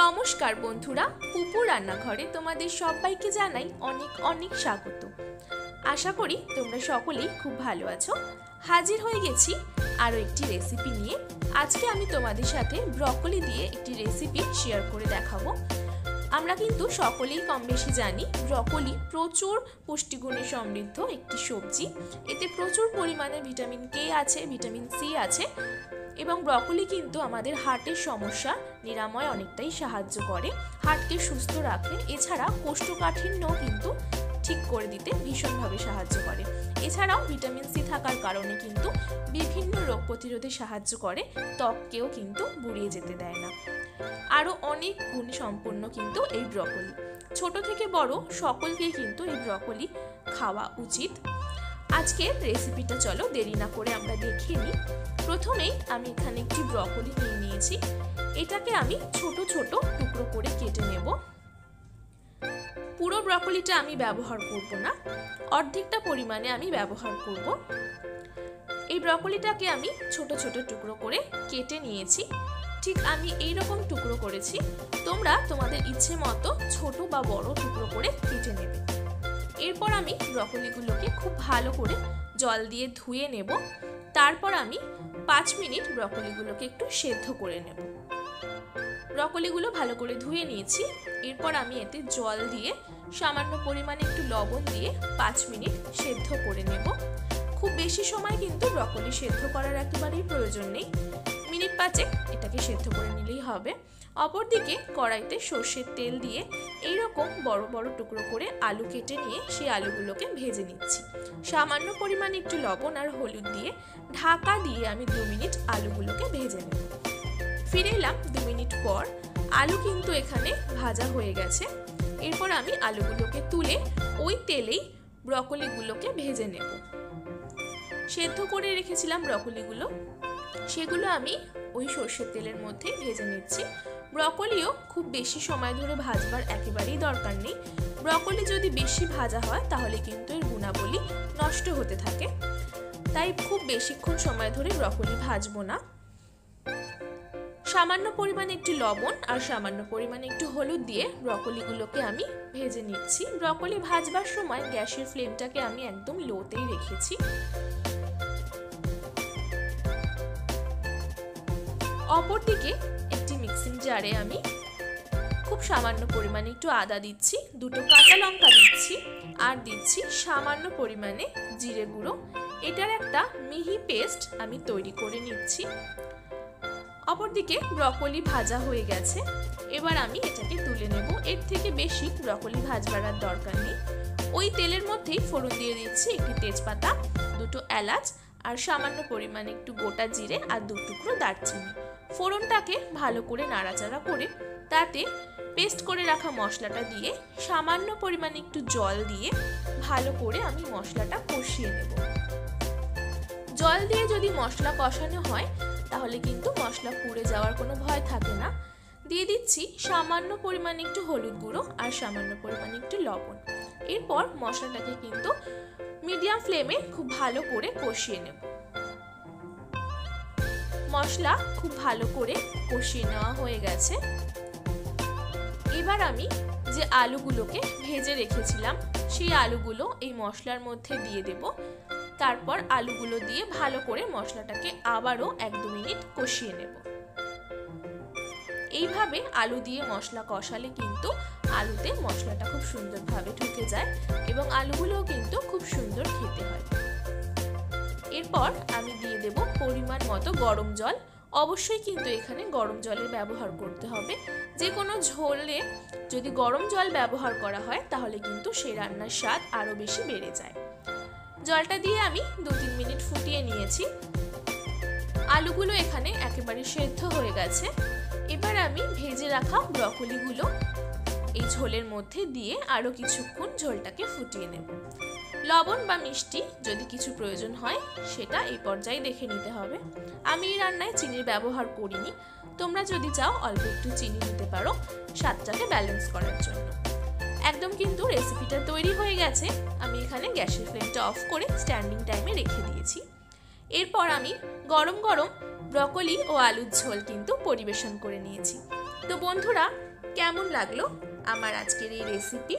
নমস্কার বন্ধুরা, পুপু রান্নাঘরে তোমাদের সবাইকে জানাই অনেক অনেক স্বাগত। আশা করি তোমরা সকলেই খুব ভালো আছো। হাজির হয়ে গেছি আরও একটি রেসিপি নিয়ে। আজকে আমি তোমাদের সাথে ব্রকলি দিয়ে একটি রেসিপি শেয়ার করে দেখাবো। আমরা কিন্তু সকলেই কম বেশি জানি ব্রকলি প্রচুর পুষ্টিগুণে সমৃদ্ধ একটি সবজি। এতে প্রচুর পরিমাণে ভিটামিন কে আছে, ভিটামিন সি আছে এবং ব্রকলি কিন্তু আমাদের হার্টের সমস্যা নিরাময় অনেকটাই সাহায্য করে, হার্টকে সুস্থ রাখে। এছাড়া কোষ্ঠকাঠিন্য কিন্তু ঠিক করে দিতে ভীষণভাবে সাহায্য করে। এছাড়াও ভিটামিন সি থাকার কারণে কিন্তু বিভিন্ন রোগ প্রতিরোধে সাহায্য করে, ত্বককেও কিন্তু বুড়িয়ে যেতে দেয় না। আরও অনেক গুণ সম্পন্ন কিন্তু এই ব্রকলি। ছোট থেকে বড় সকলকেই কিন্তু এই ব্রকলি খাওয়া উচিত। আজকের রেসিপিটা চলো দেরি না করে আমরা দেখিয়ে নিই। প্রথমেই আমি এখানে একটি ব্রকলি নিয়ে নিয়েছি। এটাকে আমি ছোট ছোট টুকরো করে কেটে নেব। পুরো ব্রকলিটা আমি ব্যবহার করব না, অর্ধেকটা পরিমাণে আমি ব্যবহার করব। এই ব্রকলিটাকে আমি ছোট ছোট টুকরো করে কেটে নিয়েছি। ঠিক আমি এই রকম টুকরো করেছি, তোমরা তোমাদের ইচ্ছে মতো ছোট বা বড় টুকরো করে কেটে নেবে। এরপর আমি ব্রকলিগুলোকে খুব ভালো করে জল দিয়ে ধুয়ে নেব। তারপর আমি 5 মিনিট ব্রকলিগুলোকে একটু সেদ্ধ করে নেব। ব্রকলিগুলো ভালো করে ধুয়ে নিয়েছি। এরপর আমি এতে জল দিয়ে সামান্য পরিমাণে একটু লবণ দিয়ে 5 মিনিট সেদ্ধ করে নেব। খুব বেশি সময় কিন্তু ব্রকলি সেদ্ধ করার একেবারেই প্রয়োজন নেই, মিনিট 5 এটাকে সেদ্ধ করে নিলেই হবে। অপরদিকে কড়াইতে সর্ষের তেল দিয়ে এইরকম বড় বড় টুকরো করে আলু কেটে নিয়ে সেই আলুগুলোকে ভেজে নিচ্ছি। সামান্য পরিমাণে একটু লবণ আর হলুদ দিয়ে ঢাকা দিয়ে আমি 2 মিনিট আলুগুলোকে ভেজে নেব। ফিরে এলাম 2 মিনিট পর। আলু কিন্তু এখানে ভাজা হয়ে গেছে। এরপর আমি আলুগুলোকে তুলে ওই তেলেই ব্রকলিগুলোকে ভেজে নেব। সেদ্ধ করে রেখেছিলাম ব্রকলিগুলো, সেগুলো আমি ওই সর্ষের তেলের মধ্যে ভেজে নিচ্ছি। ব্রকলিও খুব বেশি সময় ধরে ভাজবার একেবারেই দরকার নেই। ব্রকলি যদি বেশি ভাজা হয় তাহলে কিন্তু এর গুণাবলী নষ্ট হতে থাকে, তাই খুব বেশিক্ষণ সময় ধরে ব্রকলি ভাজবো না। সামান্য পরিমাণে একটু লবণ আর সামান্য পরিমাণে একটু হলুদ দিয়ে ব্রকলিগুলোকে আমি ভেজে নিচ্ছি। ব্রকলি ভাজবার সময় গ্যাসের ফ্লেমটাকে আমি একদম লোতেই রেখেছি। অপরদিকে একটি মিক্সিং জারে আমি খুব সামান্য পরিমাণে একটু আদা দিচ্ছি, 2টো কাঁচা লঙ্কা দিচ্ছি আর দিচ্ছি সামান্য পরিমাণে জিরে গুঁড়ো। এটার একটা মিহি পেস্ট আমি তৈরি করে নিচ্ছি। অপরদিকে ব্রকলি ভাজা হয়ে গেছে। এবার আমি এটাকে তুলে নেব। এর থেকে বেশি ব্রকলি ভাজবার আর দরকার নেই। ওই তেলের মধ্যেই ফোড়ন দিয়ে দিচ্ছি একটি তেজপাতা, 2টো এলাচ আর সামান্য পরিমাণে একটু গোটা জিরে আর 2 টুকরো দারচিনি। ফোড়নটাকে ভালো করে নাড়াচাড়া করে তাতে পেস্ট করে রাখা মশলাটা দিয়ে সামান্য পরিমাণে একটু জল দিয়ে ভালো করে আমি মশলাটা কষিয়ে নেব। জল দিয়ে যদি মশলা কষানো হয় তাহলে কিন্তু মশলা পুড়ে যাওয়ার কোনো ভয় থাকে না। দিয়ে দিচ্ছি সামান্য পরিমাণে একটু হলুদ গুঁড়ো আর সামান্য পরিমাণে একটু লবণ। এরপর মশলাটাকে কিন্তু মিডিয়াম ফ্লেমে খুব ভালো করে কষিয়ে নেব। মশলা খুব ভালো করে কষিয়ে নেওয়া হয়ে গেছে। এবার আমি যে আলুগুলোকে ভেজে রেখেছিলাম সেই আলুগুলো এই মশলার মধ্যে দিয়ে দেব। তারপর আলুগুলো দিয়ে ভালো করে মশলাটাকে আবারও 1-2 মিনিট কষিয়ে নেব। এইভাবে আলু দিয়ে মশলা কষালে কিন্তু আলুতে মশলাটা খুব সুন্দরভাবে ঢুকে যায় এবং আলুগুলোও কিন্তু খুব সুন্দর খেতে হয়। এরপর আমি দিয়ে দেব পরিমাণ মতো গরম জল। অবশ্যই কিন্তু এখানে গরম জলের ব্যবহার করতে হবে। যে কোনো ঝোলে যদি গরম জল ব্যবহার করা হয় তাহলে কিন্তু সেই রান্নার স্বাদ আরও বেশি বেড়ে যায়। জলটা দিয়ে আমি 2-3 মিনিট ফুটিয়ে নিয়েছি। আলুগুলো এখানে একেবারে সেদ্ধ হয়ে গেছে। এবার আমি ভেজে রাখা ব্রকলিগুলো এই ঝোলের মধ্যে দিয়ে আরও কিছুক্ষণ ঝোলটাকে ফুটিয়ে নেব। লবণ বা মিষ্টি যদি কিছু প্রয়োজন হয় সেটা এই পর্যায়ে দেখে নিতে হবে। আমি এই রান্নায় চিনির ব্যবহার করিনি, তোমরা যদি চাও অল্প একটু চিনি দিতে পারো স্বাদটাকে ব্যালেন্স করার জন্য। একদম কিন্তু রেসিপিটা তৈরি হয়ে গেছে। আমি এখানে গ্যাসের ফ্লেমটা অফ করে স্ট্যান্ডিং টাইমে রেখে দিয়েছি। এরপর আমি গরম গরম ব্রকলি ও আলুর ঝোল কিন্তু পরিবেশন করে নিয়েছি। তো বন্ধুরা, কেমন লাগলো আমার আজকের এই রেসিপি?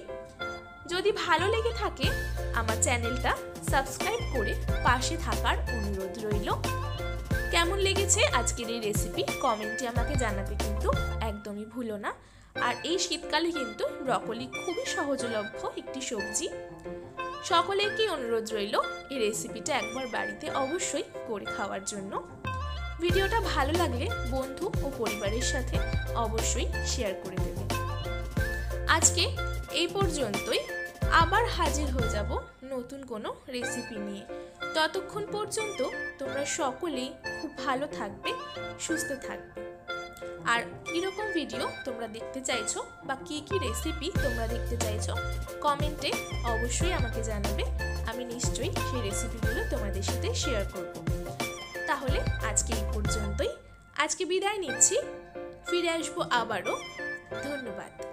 যদি ভালো লেগে থাকে আমার চ্যানেলটা সাবস্ক্রাইব করে পাশে থাকার অনুরোধ রইল। কেমন লেগেছে আজকের এই রেসিপি কমেন্টে আমাকে জানাতে কিন্তু একদমই ভুলো না। আর এই শীতকালে কিন্তু ব্রকলি খুবই সহজলভ্য একটি সবজি। সকলেরই অনুরোধ রইল এই রেসিপিটা একবার বাড়িতে অবশ্যই করে খাওয়ার জন্য। ভিডিওটা ভালো লাগলে বন্ধু ও পরিবারের সাথে অবশ্যই শেয়ার করে দেবেন। আজকে এই পর্যন্তই, আবার হাজির হয়ে যাব নতুন কোনো রেসিপি নিয়ে। ততক্ষণ পর্যন্ত তোমরা সকলেই খুব ভালো থাকবে, সুস্থ থাকবে। আর কীরকম ভিডিও তোমরা দেখতে চাইছো বা কী কী রেসিপি তোমরা দেখতে চাইছো কমেন্টে অবশ্যই আমাকে জানাবে। আমি নিশ্চয়ই সেই রেসিপিগুলো তোমাদের সাথে শেয়ার করব। তাহলে আজকে এই পর্যন্তই, আজকে বিদায় নিচ্ছি। ফিরে আসবো আবারও। ধন্যবাদ।